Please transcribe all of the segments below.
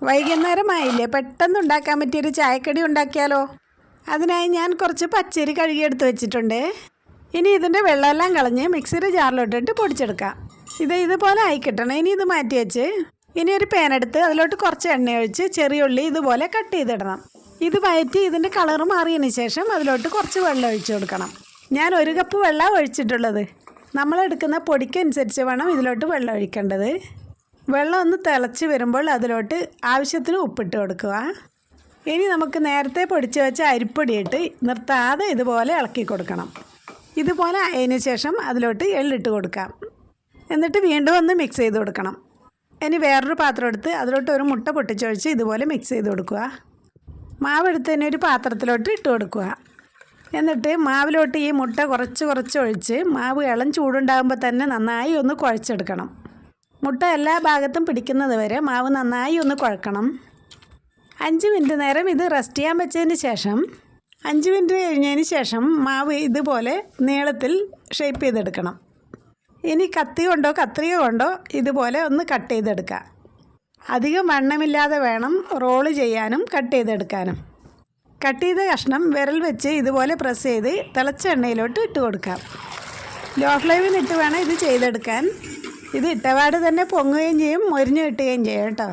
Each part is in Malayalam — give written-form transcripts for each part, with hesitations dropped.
വൈകുന്നേരമായില്ലേ, പെട്ടെന്ന് ഉണ്ടാക്കാൻ പറ്റിയൊരു ചായക്കടി ഉണ്ടാക്കിയാലോ? അതിനായി ഞാൻ കുറച്ച് പച്ചരി കഴുകിയെടുത്ത് വെച്ചിട്ടുണ്ട്. ഇനി ഇതിൻ്റെ വെള്ളമെല്ലാം കളഞ്ഞ് മിക്സിയുടെ ജാറിലോട്ടിട്ട് പൊടിച്ചെടുക്കാം. ഇതുപോലെ ആയി കിട്ടണം. ഇനി ഇത് മാറ്റി വെച്ച് ഇനി ഒരു പാനെടുത്ത് അതിലോട്ട് കുറച്ച് എണ്ണ ഒഴിച്ച് ചെറിയ ഉള്ളി ഇതുപോലെ കട്ട് ചെയ്തിടണം. ഇത് വഴറ്റി ഇതിൻ്റെ കളർ മാറിയതിന് ശേഷം അതിലോട്ട് കുറച്ച് വെള്ളം ഒഴിച്ചു കൊടുക്കണം. ഞാൻ 1 കപ്പ് വെള്ളം ഒഴിച്ചിട്ടുള്ളത്. നമ്മളെടുക്കുന്ന പൊടിക്കനുസരിച്ച് വേണം ഇതിലോട്ട് വെള്ളം ഒഴിക്കേണ്ടത്. വെള്ളം ഒന്ന് തിളച്ച് വരുമ്പോൾ അതിലോട്ട് ആവശ്യത്തിന് ഉപ്പിട്ട് കൊടുക്കുക. ഇനി നമുക്ക് നേരത്തെ പൊടിച്ച് വെച്ച അരിപ്പൊടിയിട്ട് നിർത്താതെ ഇതുപോലെ ഇളക്കി കൊടുക്കണം. ഇതുപോലെ അതിന് ശേഷം അതിലോട്ട് എള്ളിട്ട് കൊടുക്കാം. എന്നിട്ട് വീണ്ടും ഒന്ന് മിക്സ് ചെയ്ത് കൊടുക്കണം. ഇനി വേറൊരു പാത്രം എടുത്ത് അതിലോട്ട് ഒരു മുട്ട പൊട്ടിച്ചൊഴിച്ച് ഇതുപോലെ മിക്സ് ചെയ്ത് കൊടുക്കുക. മാവെടുത്ത് തന്നെ ഒരു പാത്രത്തിലോട്ട് ഇട്ട് കൊടുക്കുക. എന്നിട്ട് മാവിലോട്ട് ഈ മുട്ട കുറച്ച് ഒഴിച്ച് മാവ് ഇളം ചൂടുണ്ടാകുമ്പോൾ തന്നെ നന്നായി ഒന്ന് കുഴച്ചെടുക്കണം. മുട്ട എല്ലാ ഭാഗത്തും പിടിക്കുന്നത് വരെ മാവ് നന്നായി ഒന്ന് കുഴക്കണം. 5 മിനിറ്റ് നേരം ഇത് റെസ്റ്റ് ചെയ്യാൻ വെച്ചതിന് ശേഷം 5 മിനിറ്റ് കഴിഞ്ഞതിന് ശേഷം മാവ് ഇതുപോലെ നീളത്തിൽ ഷേപ്പ് ചെയ്തെടുക്കണം. ഇനി കത്തി കൊണ്ടോ കത്രിക കൊണ്ടോ ഇതുപോലെ ഒന്ന് കട്ട് ചെയ്തെടുക്കുക. അധികം വണ്ണമില്ലാതെ വേണം റോള് ചെയ്യാനും കട്ട് ചെയ്തെടുക്കാനും. കട്ട് ചെയ്ത കഷ്ണം വിരൽ വെച്ച് ഇതുപോലെ പ്രസ് ചെയ്ത് തിളച്ച എണ്ണയിലോട്ട് ഇട്ട് കൊടുക്കാം. ലോ ഫ്ലെയിമിലിട്ട് വേണം ഇത് ചെയ്തെടുക്കാൻ. ഇത് ഇട്ടപാട് തന്നെ പൊങ്ങുകയും ചെയ്യും, മൊരിഞ്ഞ് കിട്ടുകയും ചെയ്യും കേട്ടോ.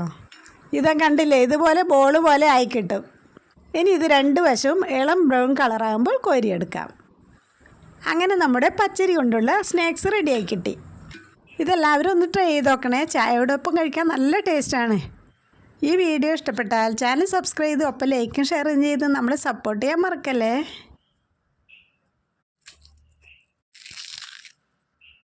ഇതാ കണ്ടില്ലേ, ഇതുപോലെ ബോൾ പോലെ ആയി കിട്ടും. ഇനി ഇത് 2 വശവും ഇളം ബ്രൗൺ കളറാകുമ്പോൾ കോരിയെടുക്കാം. അങ്ങനെ നമ്മുടെ പച്ചരി കൊണ്ടുള്ള സ്നാക്സ് റെഡിയായി കിട്ടി. ഇതെല്ലാവരും ഒന്ന് ട്രൈ ചെയ്ത് നോക്കണേ. ചായയോടൊപ്പം കഴിക്കാൻ നല്ല ടേസ്റ്റാണ്. ഈ വീഡിയോ ഇഷ്ടപ്പെട്ടാൽ ചാനൽ സബ്സ്ക്രൈബ് ചെയ്ത് ഒപ്പം ലൈക്കും ഷെയറും ചെയ്ത് നമ്മളെ സപ്പോർട്ട് ചെയ്യാൻ മറക്കല്ലേ.